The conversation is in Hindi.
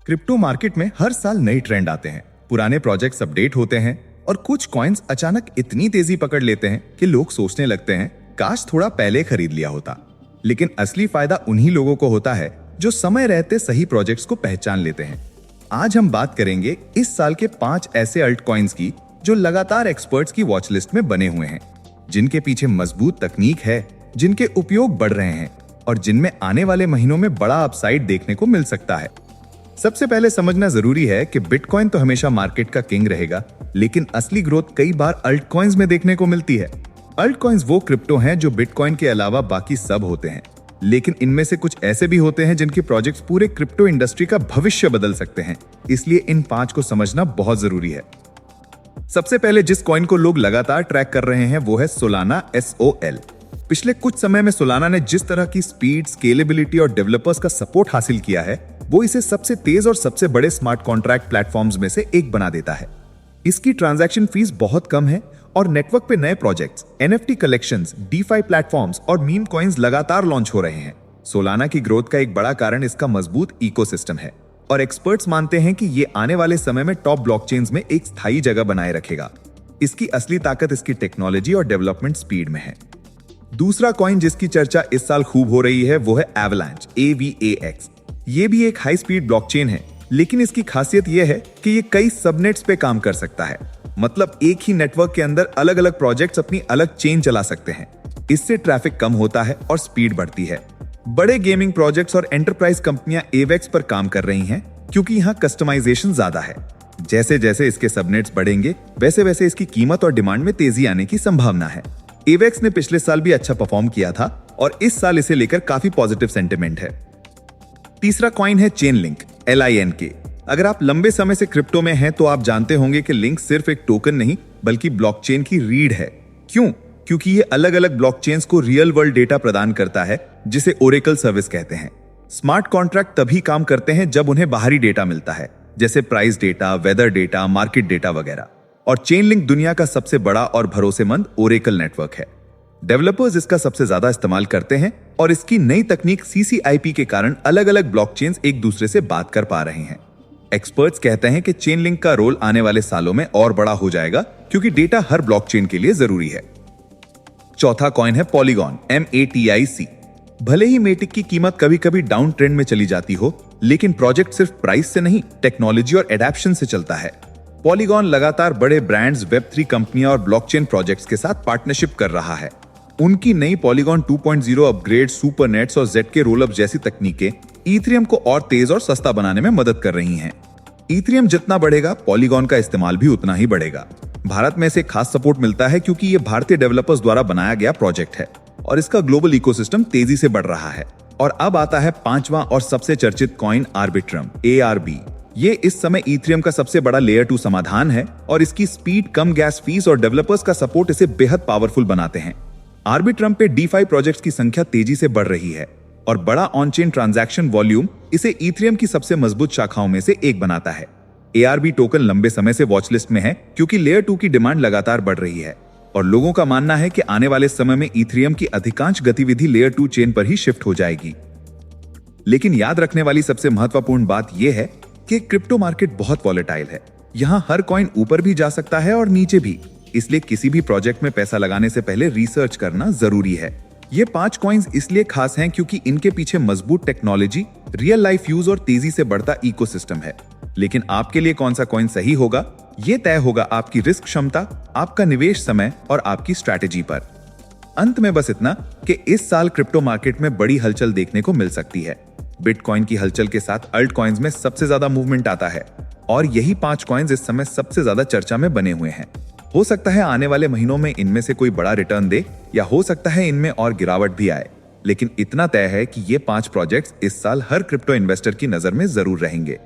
क्रिप्टो मार्केट में हर साल नई ट्रेंड आते हैं, पुराने प्रोजेक्ट्स अपडेट होते हैं और कुछ कॉइन्स अचानक इतनी तेजी पकड़ लेते हैं कि लोग सोचने लगते हैं काश थोड़ा पहले खरीद लिया होता। लेकिन असली फायदा उन्हीं लोगों को होता है जो समय रहते सही प्रोजेक्ट्स को पहचान लेते हैं। आज हम बात करेंगे इस साल के 5 ऐसे अल्ट कॉइन्स की जो लगातार एक्सपर्ट्स की वॉच लिस्ट में बने हुए हैं, जिनके पीछे मजबूत तकनीक है, जिनके उपयोग बढ़ रहे हैं और जिनमें आने वाले महीनों में बड़ा अपसाइड देखने को मिल सकता है। सबसे पहले समझना जरूरी है कि बिटकॉइन तो हमेशा मार्केट का किंग रहेगा, लेकिन असली ग्रोथ कई बार अल्ट कॉइन्स में देखने को मिलती है। अल्ट कॉइन्स वो क्रिप्टो हैं जो बिटकॉइन के अलावा बाकी सब होते हैं, लेकिन इनमें से कुछ ऐसे भी होते हैं जिनके प्रोजेक्ट्स पूरे क्रिप्टो इंडस्ट्री का भविष्य बदल सकते हैं। इसलिए इन 5 को समझना बहुत जरूरी है। सबसे पहले जिस कॉइन को लोग लगातार ट्रैक कर रहे हैं वो है सोलाना SOL। पिछले कुछ समय में सोलाना ने जिस तरह की स्पीड, स्केलेबिलिटी और डेवलपर्स का सपोर्ट हासिल किया है, वो इसे सबसे तेज और सबसे बड़े स्मार्ट कॉन्ट्रैक्ट प्लेटफॉर्म्स में से एक बना देता है। इसकी ट्रांजैक्शन फीस बहुत कम है और नेटवर्क पे नए projects, NFT collections, DeFi platforms और मीम कॉइन्स लगातार लॉन्च हो रहे हैं। सोलाना की ग्रोथ का एक बड़ा कारण इसका मजबूत इकोसिस्टम है और एक्सपर्ट्स मानते हैं कि ये आने वाले समय में टॉप ब्लॉकचेन्स में एक स्थायी जगह बनाए रखेगा। इसकी असली ताकत इसकी टेक्नोलॉजी और डेवलपमेंट स्पीड में है। दूसरा कॉइन जिसकी चर्चा इस साल खूब हो रही है वो है एवलांच, AVAX। ये भी एक हाई स्पीड ब्लॉकचेन है, लेकिन इसकी खासियत यह है कि ये कई सबनेट्स पे काम कर सकता है। मतलब एक ही नेटवर्क के अंदर अलग अलग प्रोजेक्ट्स अपनी अलग चेन चला सकते हैं। इससे ट्रैफिक कम होता है और स्पीड बढ़ती है। बड़े गेमिंग प्रोजेक्ट्स और एंटरप्राइज कंपनियां AVAX पर काम कर रही हैं, क्योंकि यहाँ कस्टमाइजेशन ज्यादा है। जैसे जैसे इसके सबनेट्स बढ़ेंगे, वैसे वैसे इसकी कीमत और डिमांड में तेजी आने की संभावना है। AVAX ने पिछले साल भी अच्छा परफॉर्म किया था और इस साल इसे लेकर काफी पॉजिटिव सेंटिमेंट है। तीसरा कॉइन है चेनलिंक, LINK। अगर आप लंबे समय से क्रिप्टो में हैं तो आप जानते होंगे कि लिंक सिर्फ एक टोकन नहीं बल्कि ब्लॉकचेन की रीढ़ है। क्यों? क्योंकि ये अलग अलग ब्लॉकचेन्स को रियल वर्ल्ड डेटा प्रदान करता है, जिसे ओरेकल सर्विस कहते हैं। स्मार्ट कॉन्ट्रैक्ट तभी काम करते हैं जब उन्हें बाहरी डेटा मिलता है, जैसे price data, weather data, market data वगैरह। और चेनलिंक दुनिया का सबसे बड़ा और भरोसेमंद ओरेकल नेटवर्क है। डेवलपर्स इसका सबसे ज्यादा इस्तेमाल करते हैं और इसकी नई तकनीक CCIP के कारण अलग अलग ब्लॉकचेन्स एक दूसरे से बात कर पा रहे हैं। एक्सपर्ट्स कहते हैं कि चेनलिंक का रोल आने वाले सालों में और बड़ा हो जाएगा, क्योंकि डेटा हर ब्लॉकचेन के लिए जरूरी है। चौथा कॉइन है पॉलीगॉन, MATIC। भले ही मेटिक की कीमत कभी कभी डाउन ट्रेंड में चली जाती हो, लेकिन प्रोजेक्ट सिर्फ प्राइस से नहीं, टेक्नोलॉजी और एडेप्शन से चलता है। पॉलीगॉन लगातार बड़े ब्रांड्स, Web3 कंपनियां और ब्लॉकचेन प्रोजेक्ट्स के साथ पार्टनरशिप कर रहा है। उनकी नई पॉलीगॉन 2.0 अपग्रेड, सुपरनेट्स और ZK रोलअप जैसी तकनीकें इथेरियम को और तेज और सस्ता बनाने में मदद कर रही हैं। इथेरियम जितना बढ़ेगा, पॉलीगॉन का इस्तेमाल भी उतना ही बढ़ेगा। भारत में इसे खास सपोर्ट मिलता है क्योंकि ये भारतीय डेवलपर्स द्वारा बनाया गया प्रोजेक्ट है और इसका ग्लोबल इकोसिस्टम तेजी से बढ़ रहा है। और अब आता है 5वां और सबसे चर्चित कॉइन, आर्बिट्रम, ARB। ये इस समय इथेरियम का सबसे बड़ा लेयर 2 समाधान है और इसकी स्पीड, कम गैस फीस और डेवलपर्स का सपोर्ट इसे बेहद पावरफुल बनाते हैं। आर्बिट्रम पे DeFi प्रोजेक्ट्स की संख्या तेजी से बढ़ रही है और बड़ा ऑन चेन ट्रांजैक्शन वॉल्यूम इसे इथेरियम की सबसे मजबूत शाखाओं में से एक बनाता है। ARB टोकन लंबे समय से वॉच लिस्ट में है क्योंकि लेयर 2 की डिमांड लगातार बढ़ रही है और लोगों का मानना है कि आने वाले समय में इथेरियम की अधिकांश गतिविधि लेयर 2 चेन पर ही शिफ्ट हो जाएगी। लेकिन याद रखने वाली सबसे महत्वपूर्ण बात यह है कि क्रिप्टो मार्केट बहुत वॉलेटाइल है। यहाँ हर कॉइन ऊपर भी जा सकता है और नीचे भी, इसलिए किसी भी प्रोजेक्ट में पैसा लगाने से पहले रिसर्च करना जरूरी है। ये 5 कॉइन्स इसलिए खास हैं क्योंकि इनके पीछे मजबूत टेक्नोलॉजी, रियल लाइफ यूज और तेजी से बढ़ता इकोसिस्टम है। लेकिन आपके लिए कौन सा कॉइन सही होगा, ये तय होगा आपकी रिस्क क्षमता, आपका निवेश समय और आपकी स्ट्रैटेजी पर। अंत में बस इतना कि इस साल क्रिप्टो मार्केट में बड़ी हलचल देखने को मिल सकती है। बिटकॉइन की हलचल के साथ अल्ट कॉइन्स में सबसे ज्यादा मूवमेंट आता है और यही 5 कॉइन्स इस समय सबसे ज्यादा चर्चा में बने हुए हैं। हो सकता है आने वाले महीनों में इनमें से कोई बड़ा रिटर्न दे या हो सकता है इनमें और गिरावट भी आए, लेकिन इतना तय है कि ये 5 प्रोजेक्ट्स इस साल हर क्रिप्टो इन्वेस्टर की नजर में जरूर रहेंगे।